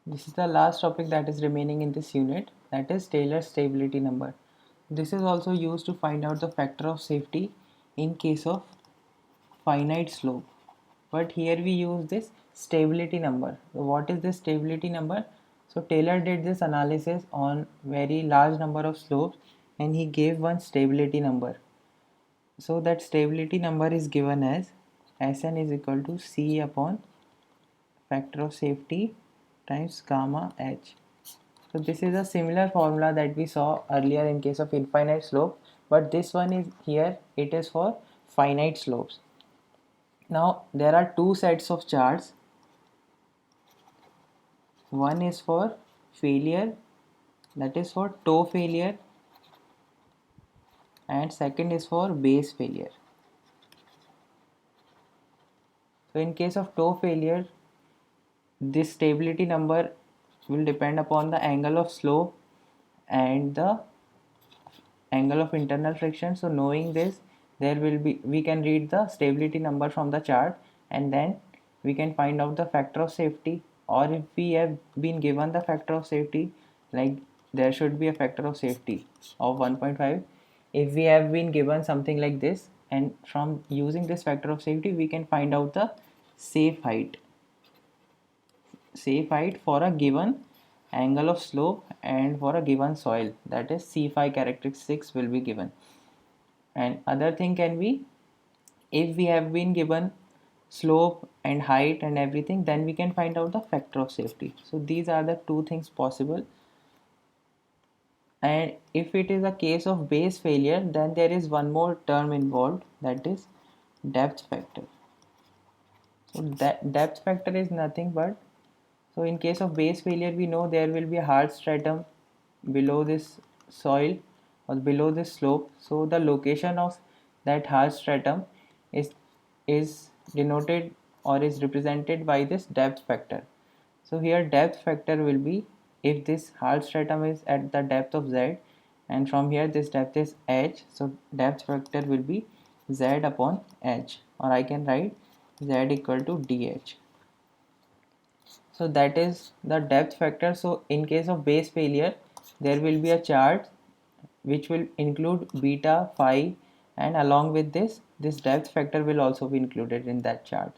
This is the last topic that is remaining in this unit, that is Taylor's stability number. This is also used to find out the factor of safety in case of finite slope. But here we use this stability number. So what is this stability number? So Taylor did this analysis on very large number of slopes and he gave one stability number. So that stability number is given as Sn is equal to C upon factor of safety times gamma h. So this is a similar formula that we saw earlier in case of infinite slope, but this one is here, it is for finite slopes. Now there are two sets of charts. One is for failure, that is for toe failure, and second is for base failure. So in case of toe failure, this stability number will depend upon the angle of slope and the angle of internal friction. So knowing this, we can read the stability number from the chart and then we can find out the factor of safety, or if we have been given the factor of safety, like there should be a factor of safety of 1.5. if we have been given something like this, and from using this factor of safety we can find out the safe height for a given angle of slope and for a given soil, that is C5 characteristics will be given. And other thing can be, if we have been given slope and height and everything, then we can find out the factor of safety. So these are the two things possible. And if it is a case of base failure, then there is one more term involved, that is depth factor. So that depth factor is nothing but, so in case of base failure, we know there will be a hard stratum below this soil or below this slope. So the location of that hard stratum is denoted or is represented by this depth factor. So here depth factor will be, if this hard stratum is at the depth of z and from here this depth is h, so depth factor will be z upon h, or I can write z equal to dh. So that is the depth factor. So in case of base failure, there will be a chart which will include beta, phi, and along with this depth factor will also be included in that chart.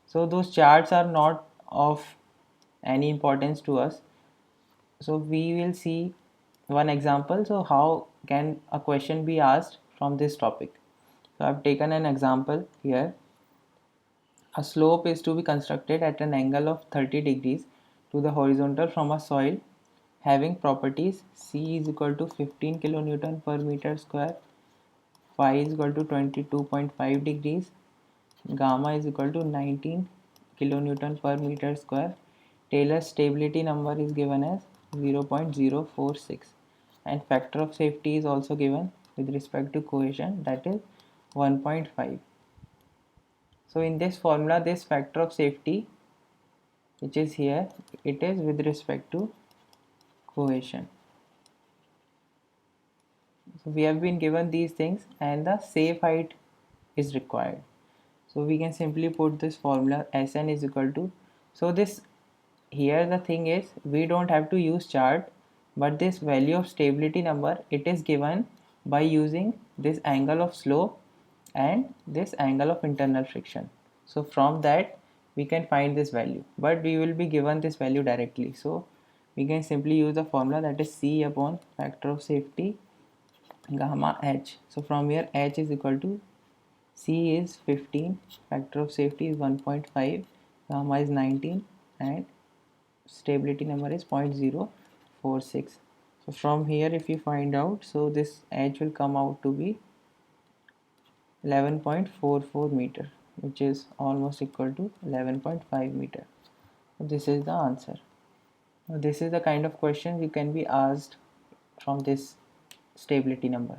So those charts are not of any importance to us. So we will see one example. So how can a question be asked from this topic? So I've taken an example here. A slope is to be constructed at an angle of 30 degrees to the horizontal from a soil having properties C is equal to 15 kilonewton per meter square, phi is equal to 22.5 degrees, gamma is equal to 19 kilonewton per meter square. Taylor's stability number is given as 0.046 and factor of safety is also given with respect to cohesion, that is 1.5. So in this formula, this factor of safety which is here, it is with respect to cohesion. So we have been given these things and the safe height is required. So we can simply put this formula Sn is equal to, so this here the thing is we don't have to use chart, but this value of stability number, it is given by using this angle of slope and this angle of internal friction. So from that we can find this value, but we will be given this value directly. So we can simply use the formula, that is C upon factor of safety gamma h. So from here h is equal to, C is 15, factor of safety is 1.5, gamma is 19 and stability number is 0.046. So from here if you find out, so this h will come out to be 11.44 meter, which is almost equal to 11.5 meter. So this is the answer. Now this is the kind of question you can be asked from this stability number.